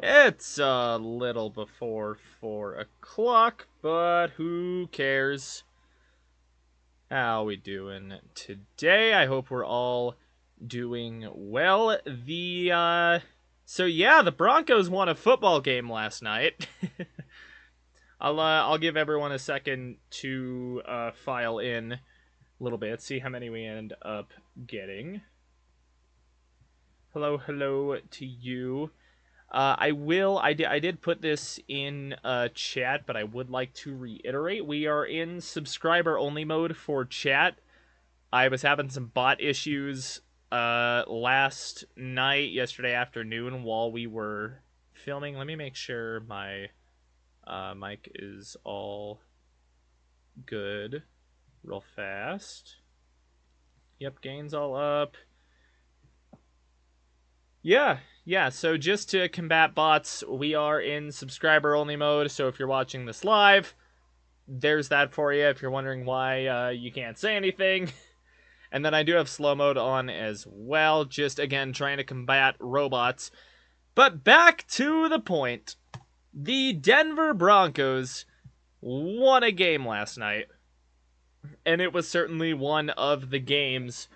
It's a little before 4 o'clock, but who cares? How we doing today? I hope we're all doing well. So yeah, the Broncos won a football game last night. I'll give everyone a second to file in a little bit, see how many we end up getting. Hello to you. I did put this in chat, but I would like to reiterate, we are in subscriber-only mode for chat. I was having some bot issues last night, yesterday afternoon, while we were filming. Let me make sure my mic is all good real fast. Yep, gain's all up. Yeah, so just to combat bots, we are in subscriber-only mode, so if you're watching this live, there's that for you, if you're wondering why you can't say anything. And then I do have slow mode on as well, just, again, trying to combat robots. But back to the point. The Denver Broncos won a game last night, and it was certainly one of the games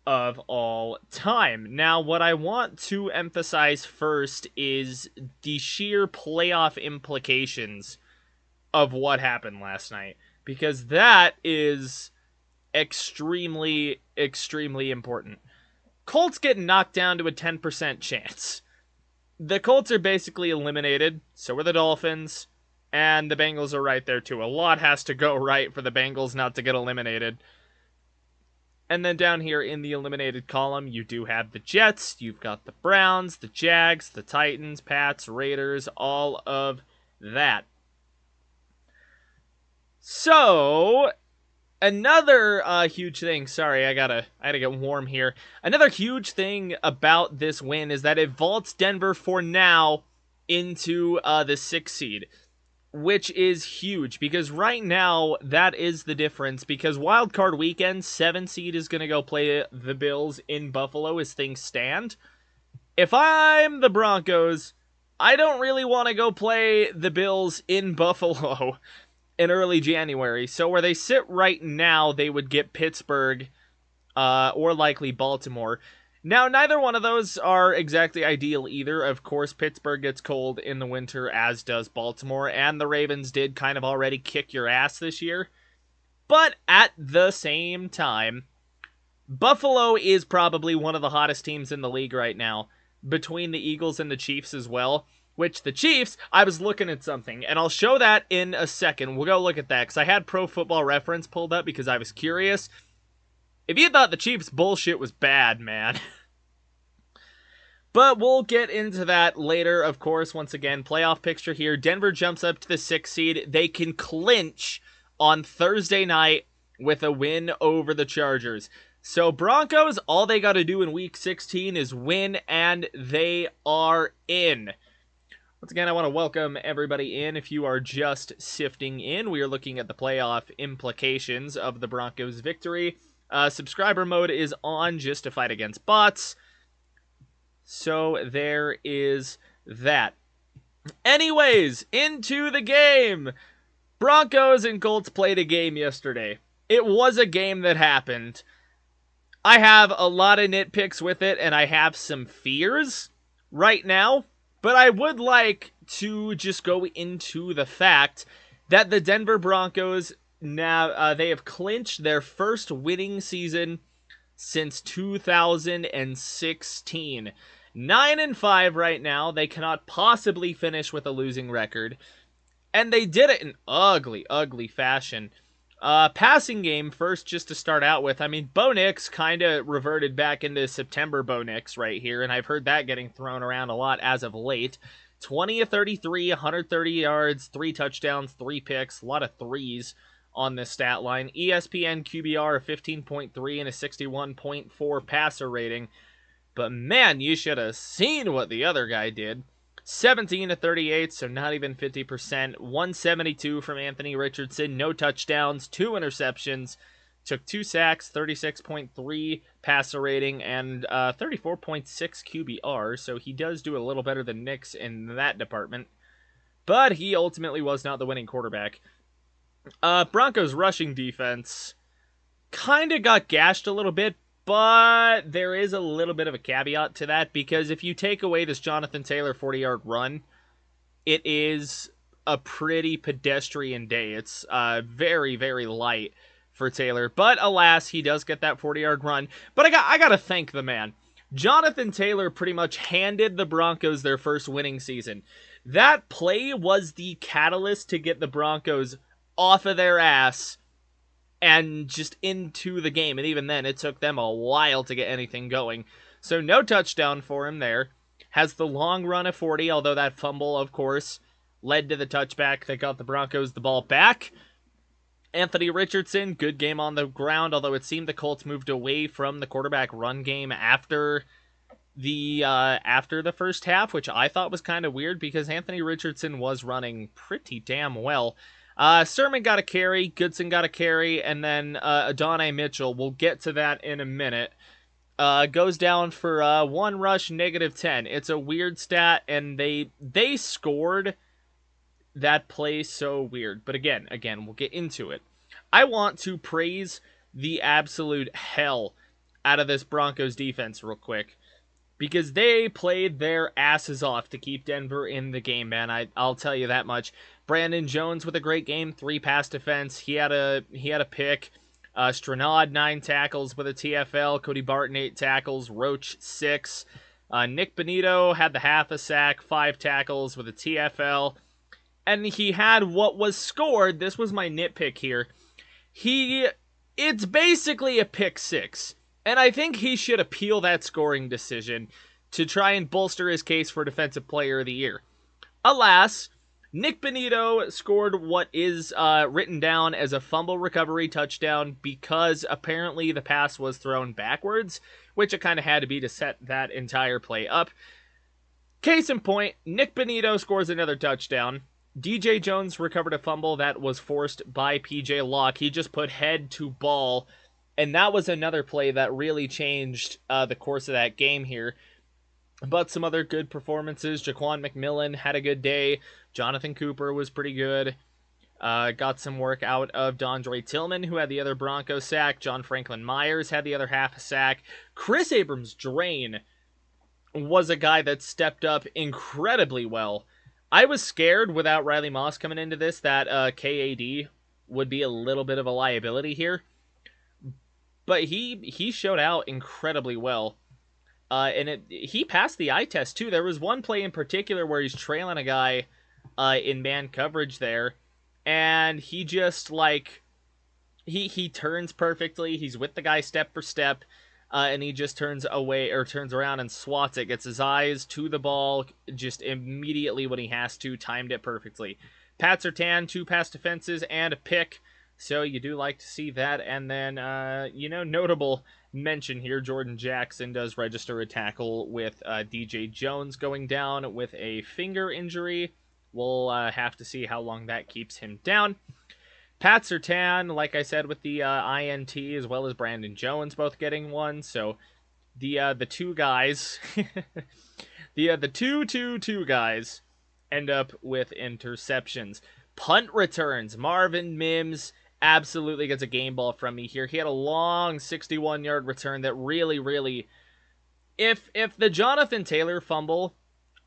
of all time. Now, what I want to emphasize first is the sheer playoff implications of what happened last night, because that is extremely, extremely important. Colts get knocked down to a 10% chance. The Colts are basically eliminated, so are the Dolphins, and the Bengals are right there too. A lot has to go right for the Bengals not to get eliminated. And then down here in the eliminated column, you do have the Jets, you've got the Browns, the Jags, the Titans, Pats, Raiders, all of that. So, another huge thing, sorry, I had to get warm here. Another huge thing about this win is that it vaults Denver for now into the 6th seed. Which is huge, because right now, that is the difference, because wildcard weekend, 7 seed is going to go play the Bills in Buffalo as things stand. If I'm the Broncos, I don't really want to go play the Bills in Buffalo in early January, so where they sit right now, they would get Pittsburgh, or likely Baltimore. Now, neither one of those are exactly ideal either. Of course, Pittsburgh gets cold in the winter, as does Baltimore, and the Ravens did kind of already kick your ass this year. But at the same time, Buffalo is probably one of the hottest teams in the league right now, between the Eagles and the Chiefs as well. Which, the Chiefs, I was looking at something, and I'll show that in a second. We'll go look at that, because I had Pro Football Reference pulled up because I was curious. If you thought the Chiefs' bullshit was bad, man. But we'll get into that later, of course. Once again, playoff picture here. Denver jumps up to the 6th seed. They can clinch on Thursday night with a win over the Chargers. So Broncos, all they got to do in Week 16 is win, and they are in. Once again, I want to welcome everybody in. If you are just sifting in, we are looking at the playoff implications of the Broncos' victory. Subscriber mode is on just to fight against bots. So there is that. Anyways, into the game. Broncos and Colts played a game yesterday. It was a game that happened. I have a lot of nitpicks with it, and I have some fears right now. But I would like to just go into the fact that the Denver Broncos now they have clinched their first winning season since 2016. 9-5 right now. They cannot possibly finish with a losing record. And they did it in ugly, ugly fashion. Passing game first, just to start out with. I mean, Bo Nix kind of reverted back into September Bo Nix right here, and I've heard that getting thrown around a lot as of late. 20 of 33, 130 yards, 3 touchdowns, 3 picks, a lot of threes on this stat line. ESPN QBR of 15.3 and a 61.4 passer rating. But man, you should have seen what the other guy did. 17 to 38, so not even 50%. 172 from Anthony Richardson. No touchdowns, 2 interceptions. Took 2 sacks, 36.3 passer rating, and 34.6 QBR. So he does do a little better than Nix in that department. But he ultimately was not the winning quarterback. Broncos rushing defense kind of got gashed a little bit. But there is a little bit of a caveat to that, because if you take away this Jonathan Taylor 40-yard run, it is a pretty pedestrian day. It's very, very light for Taylor. But alas, he does get that 40-yard run. But I got to thank the man. Jonathan Taylor pretty much handed the Broncos their first winning season. That play was the catalyst to get the Broncos off of their ass and just into the game. And even then, it took them a while to get anything going. So no touchdown for him there. Has the long run of 40, although that fumble, of course, led to the touchback that got the Broncos the ball back. Anthony Richardson, good game on the ground, although it seemed the Colts moved away from the quarterback run game after the first half, which I thought was kind of weird because Anthony Richardson was running pretty damn well. Sermon got a carry, Goodson got a carry, and then Adonai Mitchell, we'll get to that in a minute, goes down for 1 rush, -10. It's a weird stat, and they scored that play so weird. But again, we'll get into it. I want to praise the absolute hell out of this Broncos defense real quick, because they played their asses off to keep Denver in the game, man. I'll tell you that much. Brandon Jones with a great game, 3 pass defense. He had a pick. Stranad 9 tackles with a TFL. Cody Barton 8 tackles. Roach 6. Nick Benito had the half a sack, 5 tackles with a TFL. And he had what was scored. This was my nitpick here. It's basically a pick 6. And I think he should appeal that scoring decision to try and bolster his case for Defensive Player of the Year. Alas, Nick Benito scored what is written down as a fumble recovery touchdown because apparently the pass was thrown backwards, which it kind of had to be to set that entire play up. Case in point, Nick Benito scores another touchdown. DJ Jones recovered a fumble that was forced by PJ Locke. He just put head to ball, and that was another play that really changed the course of that game here. But some other good performances. Jaquan McMillan had a good day. Jonathan Cooper was pretty good. Got some work out of Dondre Tillman, who had the other Bronco sack. John Franklin Myers had the other half a sack. Chris Abrams-Drain was a guy that stepped up incredibly well. I was scared without Riley Moss coming into this that KAD would be a little bit of a liability here. But he showed out incredibly well. And he passed the eye test, too. There was one play in particular where he's trailing a guy in man coverage there. And he just, he turns perfectly. He's with the guy step for step. And he just turns around and swats it. Gets his eyes to the ball just immediately when he has to. Timed it perfectly. Pat Surtain, 2 pass defenses and a pick. So you do like to see that. And then, notable mention here, Jordan Jackson does register a tackle with DJ Jones going down with a finger injury. We'll have to see how long that keeps him down. Pat Surtain, like I said, with the INT, as well as Brandon Jones both getting one. So the two guys, the two guys end up with interceptions. Punt returns. Marvin Mims absolutely gets a game ball from me here. He had a long 61-yard return that really, if the Jonathan Taylor fumble,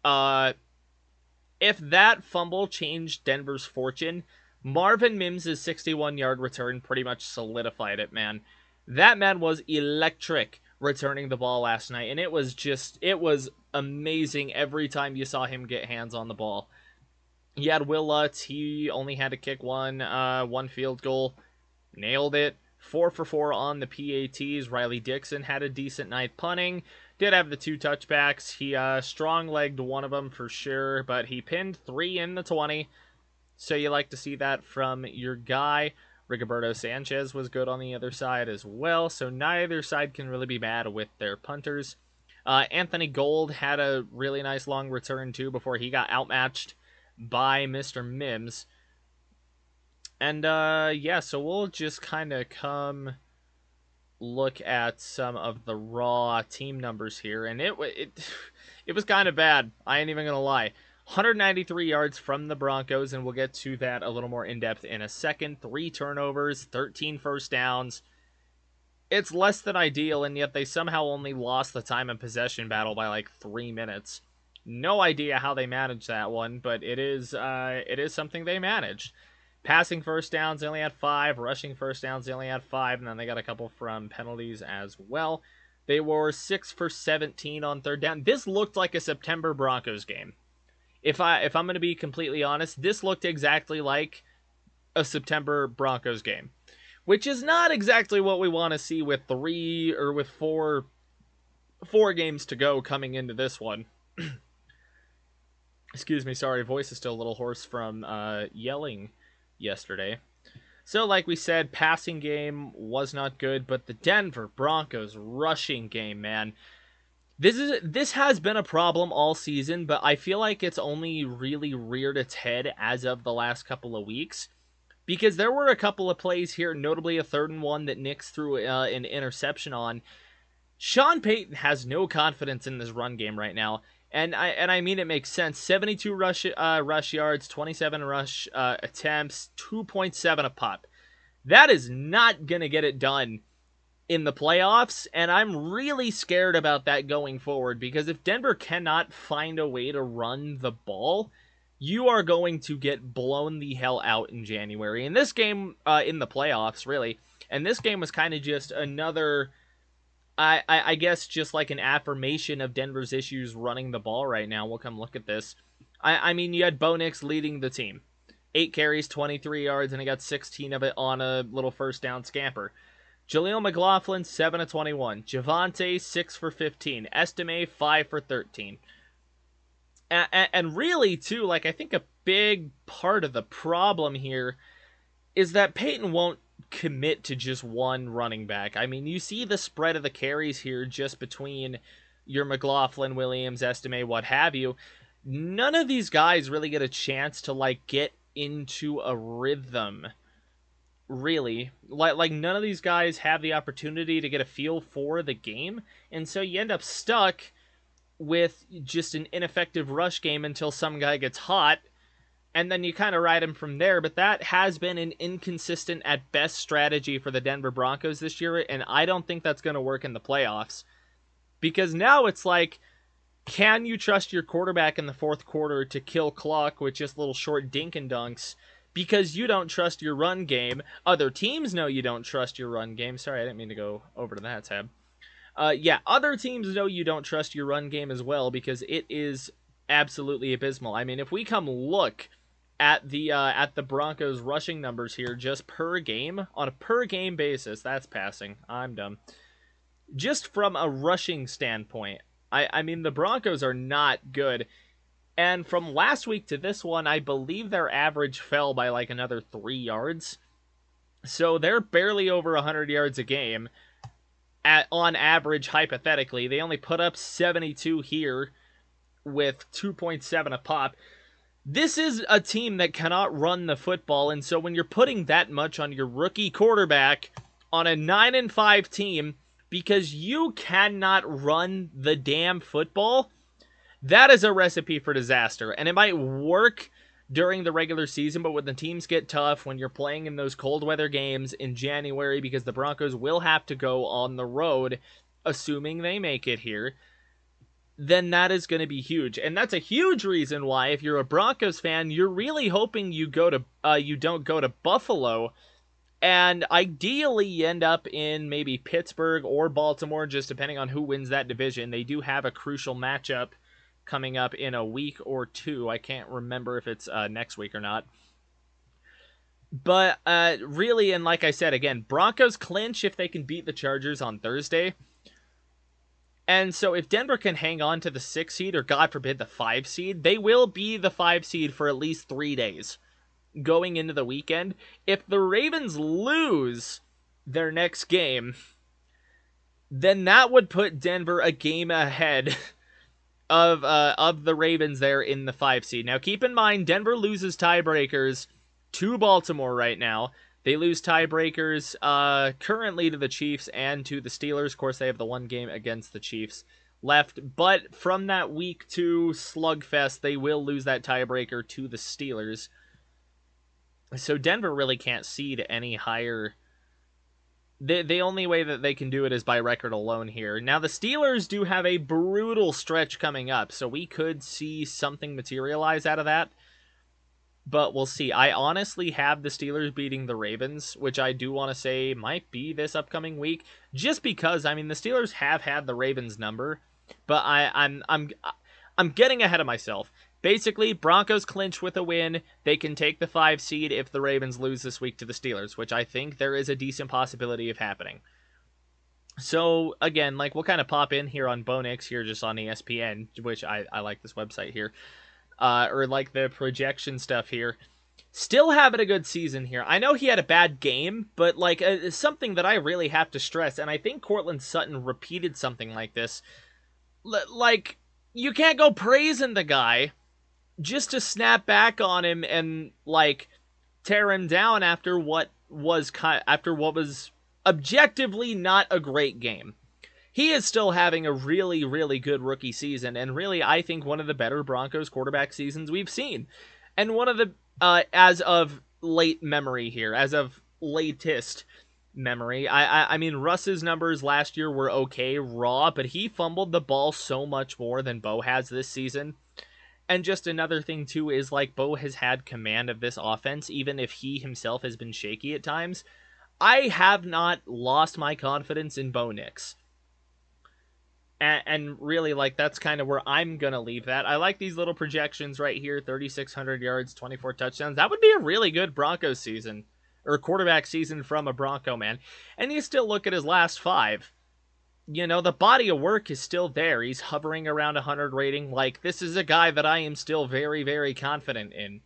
if that fumble changed Denver's fortune, Marvin Mims' 61-yard return pretty much solidified it, man. That man was electric returning the ball last night, and it was amazing every time you saw him get hands on the ball. He had Will Lutz. He only had to kick one field goal. Nailed it. 4 for 4 on the PATs. Riley Dixon had a decent night punting. Did have the 2 touchbacks. He strong-legged one of them for sure, but he pinned 3 in the 20. So you like to see that from your guy. Rigoberto Sanchez was good on the other side as well, so neither side can really be bad with their punters. Anthony Gold had a really nice long return too before he got outmatched by Mr. Mims. And so we'll just kind of come look at some of the raw team numbers here, and it was kind of bad. I ain't even gonna lie. 193 yards from the Broncos, and we'll get to that a little more in depth in a second. 3 turnovers, 13 first downs. It's less than ideal, and yet they somehow only lost the time and possession battle by like 3 minutes. No idea how they managed that one, but it is something they managed. Passing first downs, they only had 5. Rushing first downs, they only had 5. And then they got a couple from penalties as well. They were 6 for 17 on third down. This looked like a September Broncos game. If I'm going to be completely honest, this looked exactly like a September Broncos game. Which is not exactly what we want to see with 4 games to go coming into this one. Excuse me, sorry, voice is still a little hoarse from yelling yesterday. So like we said, passing game was not good, but the Denver Broncos rushing game, man. This has been a problem all season, but I feel like it's only really reared its head as of the last couple of weeks. Because there were a couple of plays here, notably a 3rd and 1 that Nix threw an interception on. Sean Payton has no confidence in this run game right now. And I mean it makes sense. 72 rush yards, 27 rush attempts, 2.7 a pop. That is not going to get it done in the playoffs, and I'm really scared about that going forward, because if Denver cannot find a way to run the ball, you are going to get blown the hell out in January. And this game, in the playoffs, really, and this game was kind of just another... I guess just like an affirmation of Denver's issues running the ball right now. We'll come look at this. I mean, you had Bo Nix leading the team. 8 carries, 23 yards, and he got 16 of it on a little first down scamper. Jaleel McLaughlin, 7 of 21. Javonte, 6 for 15. Estime, 5 for 13. And really, too, like, I think a big part of the problem here is that Peyton won't commit to just one running back. I mean, you see the spread of the carries here just between your McLaughlin, Williams, Estime, what have you. None of these guys really get a chance to, like, get into a rhythm, really. Like none of these guys have the opportunity to get a feel for the game, and so you end up stuck with just an ineffective rush game until some guy gets hot, and then you kind of ride him from there. But that has been an inconsistent at best strategy for the Denver Broncos this year, and I don't think that's going to work in the playoffs. Because now it's like, can you trust your quarterback in the fourth quarter to kill clock with just little short dink and dunks? Because you don't trust your run game. Other teams know you don't trust your run game. Sorry, I didn't mean to go over to that tab. Other teams know you don't trust your run game as well, because it is absolutely abysmal. I mean, if we come look at the Broncos rushing numbers here, just per game, on a per game basis, that's passing. I'm dumb. Just from a rushing standpoint, I mean, the Broncos are not good. And from last week to this one, I believe their average fell by like another 3 yards. So they're barely over 100 yards a game on average, hypothetically. They only put up 72 here with 2.7 a pop. This is a team that cannot run the football, and so when you're putting that much on your rookie quarterback on a 9-5 team because you cannot run the damn football, that is a recipe for disaster. And it might work during the regular season, but when the teams get tough, when you're playing in those cold weather games in January, because the Broncos will have to go on the road, assuming they make it here, then that is going to be huge. And that's a huge reason why, if you're a Broncos fan, you're really hoping you don't go to Buffalo, and ideally you end up in maybe Pittsburgh or Baltimore, just depending on who wins that division. They do have a crucial matchup coming up in a week or two. I can't remember if it's next week or not. But really, and like I said, again, Broncos clinch if they can beat the Chargers on Thursday. And so if Denver can hang on to the 6 seed, or God forbid the 5 seed, they will be the 5 seed for at least 3 days going into the weekend. If the Ravens lose their next game, then that would put Denver a game ahead of the Ravens there in the 5 seed. Now keep in mind, Denver loses tiebreakers to Baltimore right now. They lose tiebreakers currently to the Chiefs and to the Steelers. Of course, they have the one game against the Chiefs left. But from that week 2 slugfest, they will lose that tiebreaker to the Steelers. So Denver really can't seed any higher. The only way that they can do it is by record alone here. Now, the Steelers do have a brutal stretch coming up, so we could see something materialize out of that. But we'll see. I honestly have the Steelers beating the Ravens, which I do want to say might be this upcoming week, just because, I mean, the Steelers have had the Ravens number, but I'm getting ahead of myself. Basically, Broncos clinch with a win. They can take the 5 seed if the Ravens lose this week to the Steelers, which I think there is a decent possibility of happening. So, again, like, we'll kind of pop in here on Bonix here just on ESPN, which I like this website here. Or like the projection stuff here. Still having a good season here. I know he had a bad game, but like something that I really have to stress, and I think Courtland Sutton repeated something like this. Like, you can't go praising the guy just to snap back on him and like tear him down after what was objectively not a great game. He is still having a really, really good rookie season, and really, I think, one of the better Broncos quarterback seasons we've seen. And one of the, as of late memory here, as of latest memory, I mean, Russ's numbers last year were okay, raw, but he fumbled the ball so much more than Bo has this season. And just another thing, too, is, like, Bo has had command of this offense, even if he himself has been shaky at times. I have not lost my confidence in Bo Nix. And really, like, that's kind of where I'm going to leave that. I like these little projections right here, 3,600 yards, 24 touchdowns. That would be a really good Broncos season, or quarterback season from a Bronco, man. And you still look at his last 5. You know, the body of work is still there. He's hovering around 100 rating. Like, this is a guy that I am still very, very confident in.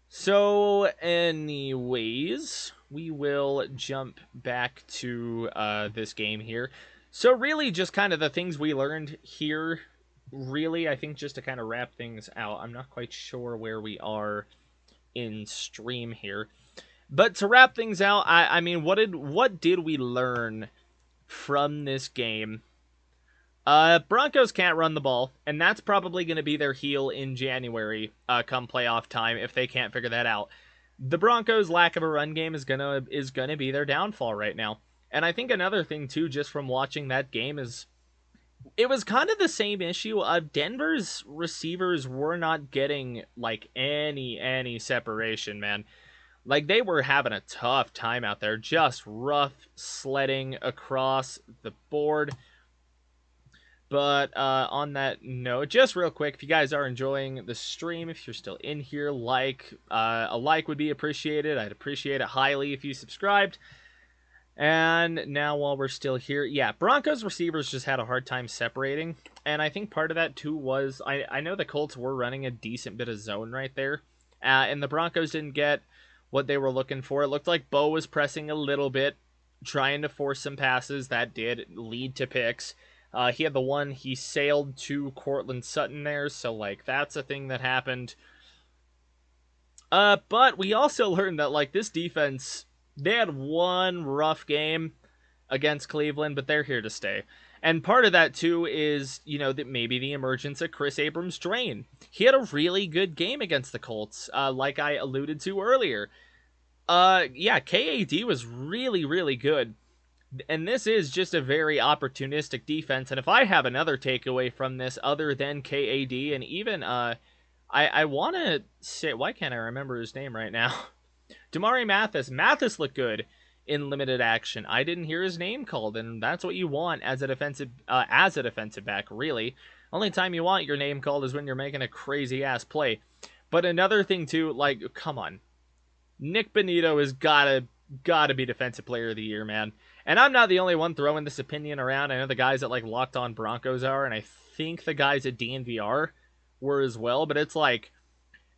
So, anyways, we will jump back to this game here. So really just kind of the things we learned here, really, I think just to kind of wrap things out. I'm not quite sure where we are in stream here. But to wrap things out, I mean, what did we learn from this game? Broncos can't run the ball, and that's probably going to be their heel in January, come playoff time, if they can't figure that out. The Broncos' lack of a run game is gonna be their downfall right now. And I think another thing too, just from watching that game, is it was kind of the same issue of Denver's receivers were not getting like any separation, man. Like, they were having a tough time out there, just rough sledding across the board. But on that note, just real quick, if you guys are enjoying the stream, if you're still in here, a like would be appreciated. I'd appreciate it highly if you subscribed. And now while we're still here, yeah, Broncos receivers just had a hard time separating. And I think part of that too was, I know the Colts were running a decent bit of zone right there. and the Broncos didn't get what they were looking for. It looked like Bo was pressing a little bit, trying to force some passes that did lead to picks. He had the one, he sailed to Cortland Sutton there, so like that's a thing that happened. But we also learned that like this defense, they had one rough game against Cleveland, but they're here to stay. And part of that too is, that maybe the emergence of Chris Abrams' drain. He had a really good game against the Colts, like I alluded to earlier. Yeah, KAD was really, really good. And this is just a very opportunistic defense. And if I have another takeaway from this other than KAD, and even, I want to say, why can't I remember his name right now? Damari Mathis. Mathis looked good in limited action. I didn't hear his name called, and that's what you want as a defensive back, really. Only time you want your name called is when you're making a crazy-ass play. But another thing, too, like, come on. Nick Bonito has gotta be Defensive Player of the Year, man. And I'm not the only one throwing this opinion around. I know the guys at, like, Locked On Broncos are, and I think the guys at DNVR were as well, but it's like,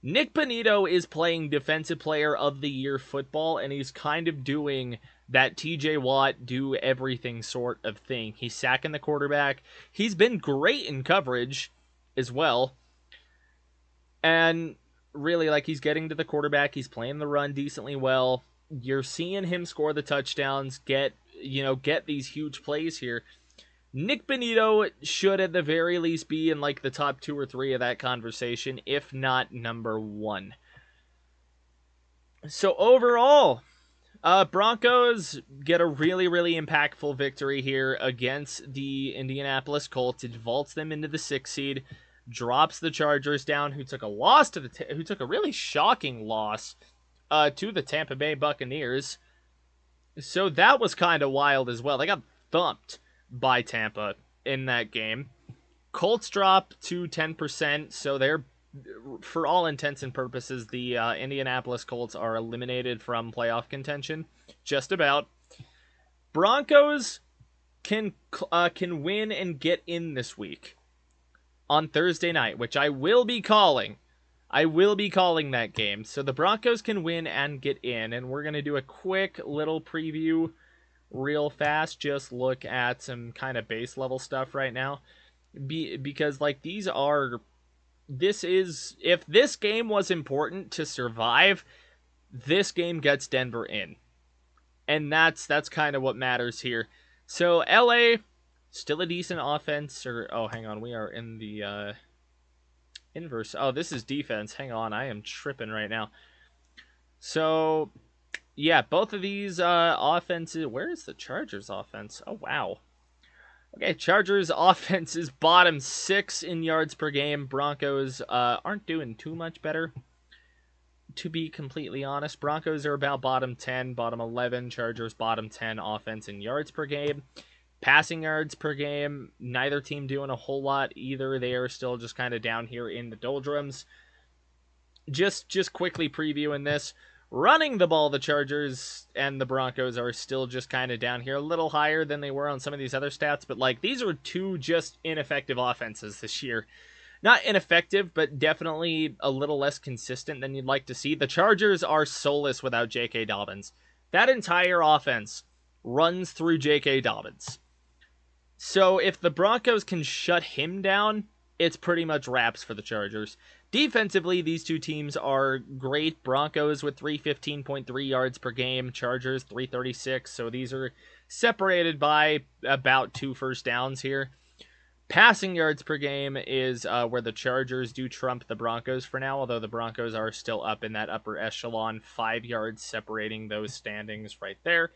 Nick Bonito is playing Defensive Player of the Year football, and he's kind of doing that TJ Watt do everything sort of thing. He's sacking the quarterback. He's been great in coverage as well. And really, like, he's getting to the quarterback. He's playing the run decently well. You're seeing him score the touchdowns, get these huge plays here. Nick Bonito should at the very least be in like the top 2 or 3 of that conversation, if not number 1. So overall, Broncos get a really, really impactful victory here against the Indianapolis Colts. It vaults them into the 6th seed, drops the Chargers down, who took a really shocking loss to the Tampa Bay Buccaneers. So that was kind of wild as well. They got thumped by Tampa in that game. Colts drop to 10%, so they're, for all intents and purposes, the Indianapolis Colts are eliminated from playoff contention, just about. Broncos can win and get in this week on Thursday night, which I will be calling. I will be calling that game. So the Broncos can win and get in, and we're going to do a quick little preview real fast, just look at some kind of base level stuff right now, because like if this game was important to survive, this game gets Denver in, and that's kind of what matters here. So LA still a decent offense, hang on, we are in the inverse. This is defense. Hang on, I am tripping right now. So yeah, both of these offenses... Where is the Chargers offense? Oh, wow. Okay, Chargers offense is bottom 6 in yards per game. Broncos aren't doing too much better, to be completely honest. Broncos are about bottom 10, bottom 11. Chargers bottom 10 offense in yards per game. Passing yards per game, neither team doing a whole lot either. They are still just kind of down here in the doldrums. Just quickly previewing this. Running the ball, the Chargers and the Broncos are still just kind of down here, a little higher than they were on some of these other stats, but like these are 2 just ineffective offenses this year. Not ineffective, but definitely a little less consistent than you'd like to see. The Chargers are soulless without J.K. Dobbins. That entire offense runs through J.K. Dobbins. So if the Broncos can shut him down, it's pretty much wraps for the Chargers. Defensively, these two teams are great. Broncos with 315.3 yards per game. Chargers 336. So these are separated by about 2 first downs here. Passing yards per game is where the Chargers do trump the Broncos for now, although the Broncos are still up in that upper echelon. 5 yards separating those standings right there.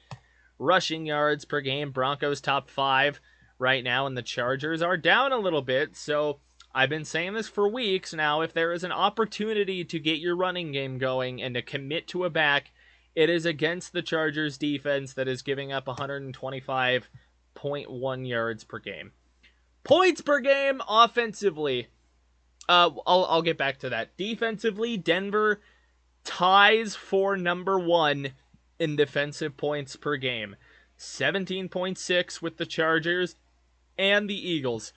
Rushing yards per game, Broncos top 5 right now, and the Chargers are down a little bit. So I've been saying this for weeks now. If there is an opportunity to get your running game going and to commit to a back, it is against the Chargers defense that is giving up 125.1 yards per game. Points per game offensively. I'll get back to that. Defensively, Denver ties for number 1 in defensive points per game. 17.6 with the Chargers and the Eagles.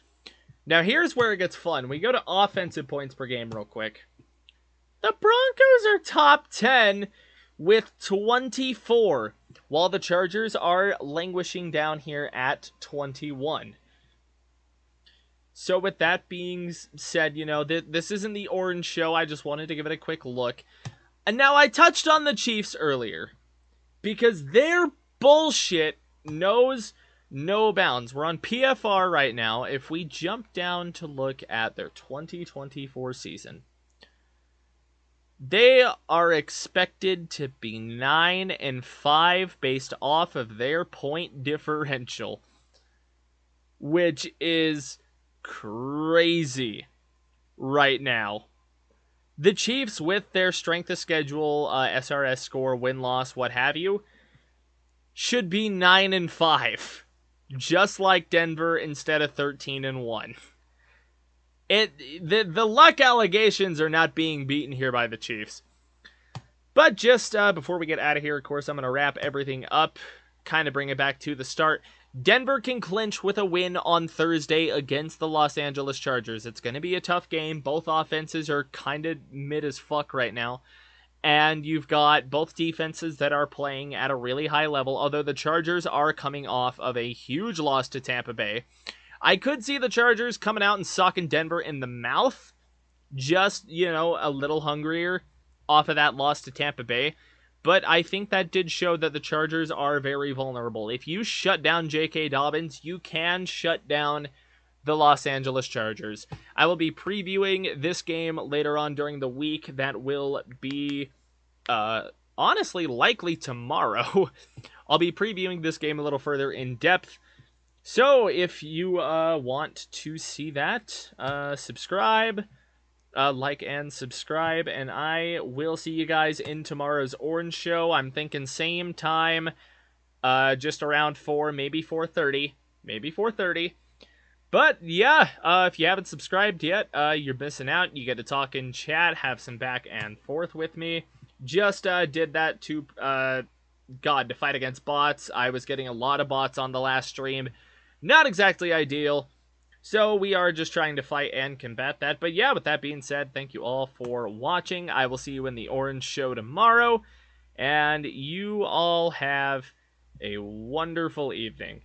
Now here's where it gets fun. We go to offensive points per game real quick. The Broncos are top 10 with 24, while the Chargers are languishing down here at 21. So with that being said, this isn't the Orange Show. I just wanted to give it a quick look. And now I touched on the Chiefs earlier, because their bullshit knows no bounds. We're on PFR right now. If we jump down to look at their 2024 season, they are expected to be 9-5 based off of their point differential, which is crazy right now. The Chiefs, with their strength of schedule, SRS score, win-loss, what have you, should be 9-5, just like Denver, instead of 13-1. The luck allegations are not being beaten here by the Chiefs. But just before we get out of here, of course, I'm going to wrap everything up, kind of bring it back to the start. Denver can clinch with a win on Thursday against the Los Angeles Chargers. It's going to be a tough game. Both offenses are kind of mid as fuck right now. And you've got both defenses that are playing at a really high level, although the Chargers are coming off of a huge loss to Tampa Bay. I could see the Chargers coming out and socking Denver in the mouth, just, a little hungrier off of that loss to Tampa Bay. But I think that did show that the Chargers are very vulnerable. If you shut down J.K. Dobbins, you can shut down the Los Angeles Chargers. I will be previewing this game later on during the week. That will be, honestly, likely tomorrow. I'll be previewing this game a little further in depth. So, if you want to see that, subscribe, like and subscribe, and I will see you guys in tomorrow's Orange Show. I'm thinking same time, just around 4, maybe 4:30, maybe 4:30. But yeah, if you haven't subscribed yet, you're missing out. You get to talk in chat, have some back and forth with me. Just did that to, to fight against bots. I was getting a lot of bots on the last stream. Not exactly ideal. So we are just trying to fight and combat that. But yeah, with that being said, thank you all for watching. I will see you in the Orange Show tomorrow. And you all have a wonderful evening.